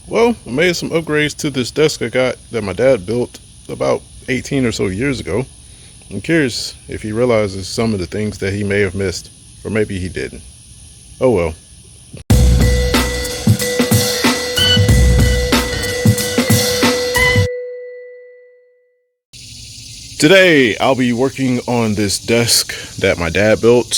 Well, I made some upgrades to this desk I got that my dad built about 18 or so years ago. I'm curious if he realizes some of the things that he may have missed, or maybe he didn't. Oh well. Today, I'll be working on this desk that my dad built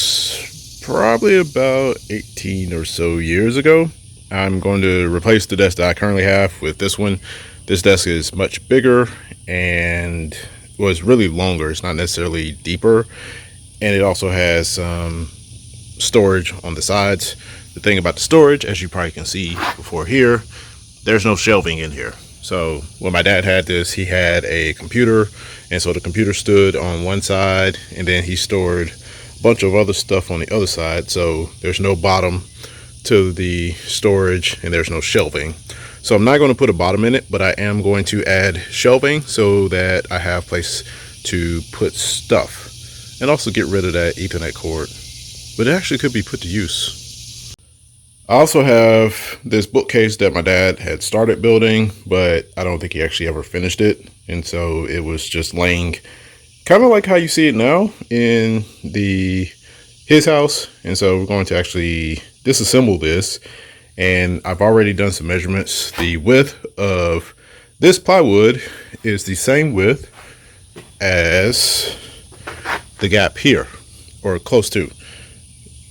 probably about 18 or so years ago. I'm going to replace the desk that I currently have with this one. This desk is much bigger and was really longer. It's not necessarily deeper, and it also has some storage on the sides. The thing about the storage, as you probably can see before here, there's no shelving in here. So when my dad had this, he had a computer, and so the computer stood on one side, and then he stored a bunch of other stuff on the other side. So there's no bottom to the storage, and there's no shelving. So I'm not going to put a bottom in it, but I am going to add shelving so that I have place to put stuff, and also get rid of that Ethernet cord. But it actually could be put to use. I also have this bookcase that my dad had started building, but I don't think he actually ever finished it. And so it was just laying kind of like how you see it now in his house. And so we're going to actually disassemble this. And I've already done some measurements. The width of this plywood is the same width as the gap here, or close to.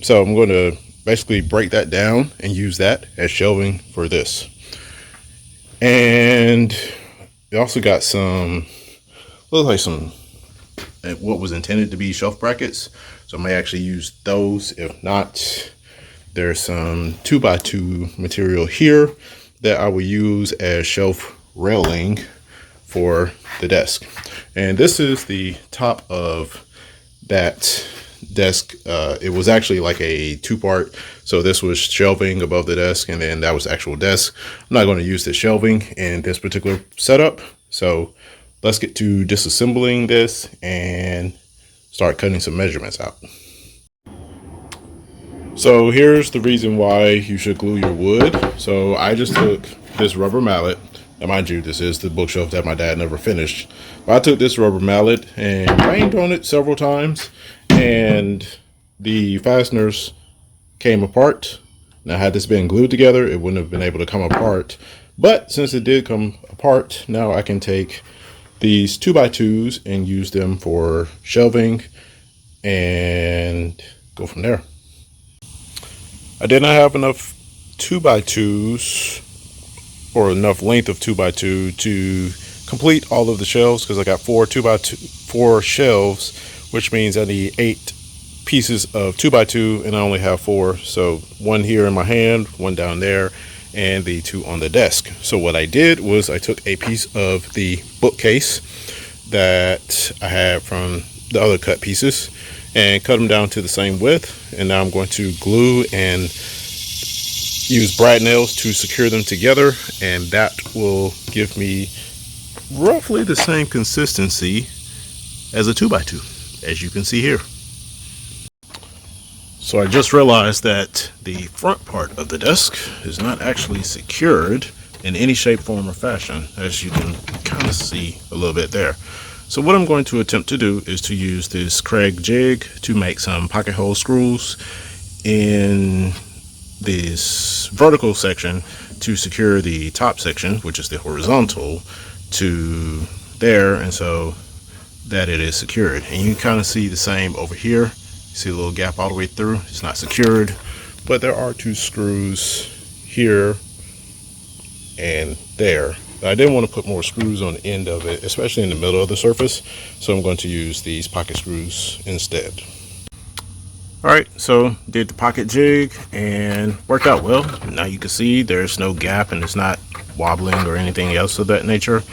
So I'm going to basically break that down and use that as shelving for this. And we also got some, looks like some what was intended to be shelf brackets. So I may actually use those. If not, there's some 2x2 material here that I will use as shelf railing for the desk. And this is the top of that desk. It was actually like a two-part. So this was shelving above the desk, and then that was the actual desk. I'm not going to use the shelving in this particular setup. So let's get to disassembling this and start cutting some measurements out. So here's the reason why you should glue your wood. So I just took this rubber mallet. Now mind you, this is the bookshelf that my dad never finished. But I took this rubber mallet and banged on it several times, and the fasteners came apart. Now had this been glued together, it wouldn't have been able to come apart. But since it did come apart, now I can take these 2x2s and use them for shelving and go from there. I did not have enough 2x2s or enough length of 2x2 to complete all of the shelves, because I got 4 shelves, which means I need 8 pieces of 2x2, and I only have 4. So one here in my hand, one down there, and the 2 on the desk. So what I did was I took a piece of the bookcase that I had from the other cut pieces and cut them down to the same width. And now I'm going to glue and use brad nails to secure them together, and that will give me roughly the same consistency as a 2x2, as you can see here. So I just realized that the front part of the desk is not actually secured in any shape, form, or fashion, as you can kind of see a little bit there. So what I'm going to attempt to do is to use this Kreg jig to make some pocket hole screws in this vertical section to secure the top section, which is the horizontal, to there, and so that it is secured. And you can kind of see the same over here. You see a little gap all the way through. It's not secured, but there are 2 screws here and there. I didn't want to put more screws on the end of it, especially in the middle of the surface, so I'm going to use these pocket screws instead. Alright, so did the pocket jig and worked out well. Now you can see there's no gap and it's not wobbling or anything else of that nature.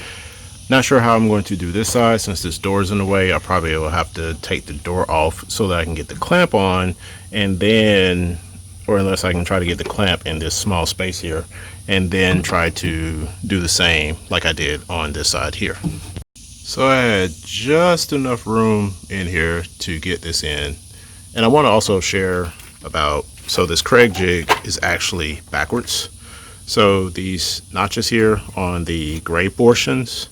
Not sure how I'm going to do this side. Since this door is in the way, I probably will have to take the door off so that I can get the clamp on, and then, or unless I can try to get the clamp in this small space here, and then try to do the same like I did on this side here. So I had just enough room in here to get this in. And I want to also share about, so this Kreg jig is actually backwards. So these notches here on the gray portions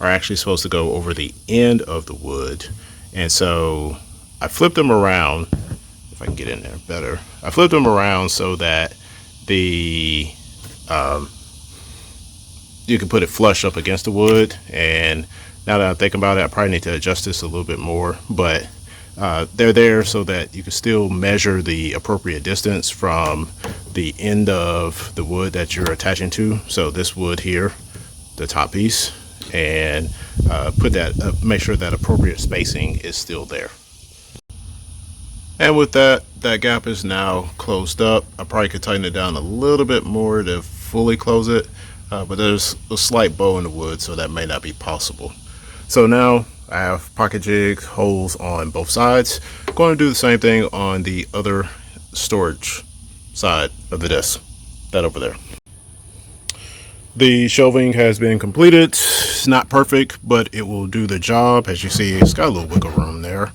are actually supposed to go over the end of the wood. And so I flipped them around, if I can get in there better. I flipped them around so that the you can put it flush up against the wood. And now that I'm thinking about it, I probably need to adjust this a little bit more, but they're there so that you can still measure the appropriate distance from the end of the wood that you're attaching to. So this wood here, the top piece, and put that make sure that appropriate spacing is still there. And with that gap is now closed up. I probably could tighten it down a little bit more to fully close it, but there's a slight bow in the wood, so that may not be possible. So now I have pocket jig holes on both sides. I'm going to do the same thing on the other storage side of the desk, that over there. The shelving has been completed. It's not perfect, but it will do the job. As you see, it's got a little wiggle room there,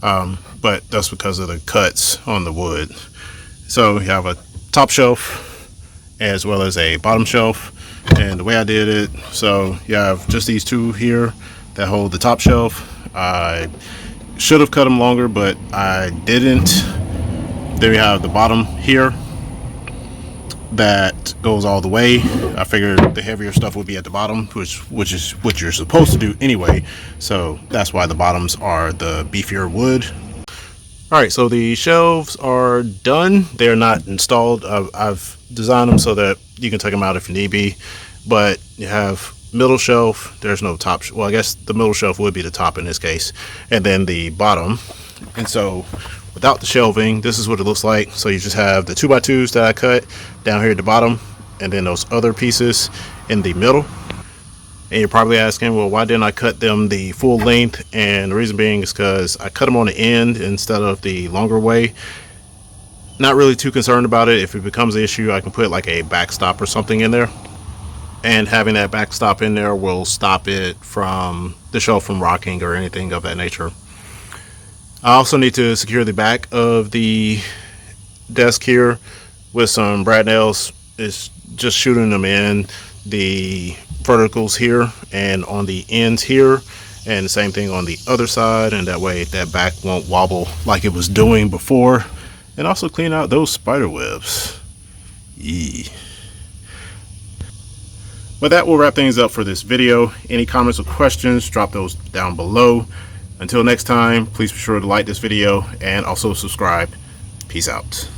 but that's because of the cuts on the wood. So you have a top shelf as well as a bottom shelf, and the way I did it, so you have just these two here that hold the top shelf. I should have cut them longer, but I didn't. There you have the bottom here that goes all the way. I figured the heavier stuff would be at the bottom, which is what you're supposed to do anyway. So that's why the bottoms are the beefier wood. All right, so the shelves are done. They're not installed. I've designed them so that you can take them out if you need be, but you have middle shelf. There's no top. Well, I guess the middle shelf would be the top in this case, and then the bottom. And so without the shelving, this is what it looks like. So you just have the 2x2s that I cut down here at the bottom, and then those other pieces in the middle. And you're probably asking, well, why didn't I cut them the full length? And the reason being is because I cut them on the end instead of the longer way. Not really too concerned about it. If it becomes an issue, I can put like a backstop or something in there. And having that backstop in there will stop it from the shelf from rocking or anything of that nature. I also need to secure the back of the desk here with some brad nails. It's just shooting them in the verticals here and on the ends here, and the same thing on the other side, and that way that back won't wobble like it was doing before. And also clean out those spider webs. Yee. But that will wrap things up for this video. Any comments or questions, drop those down below. Until next time, please be sure to like this video and also subscribe. Peace out.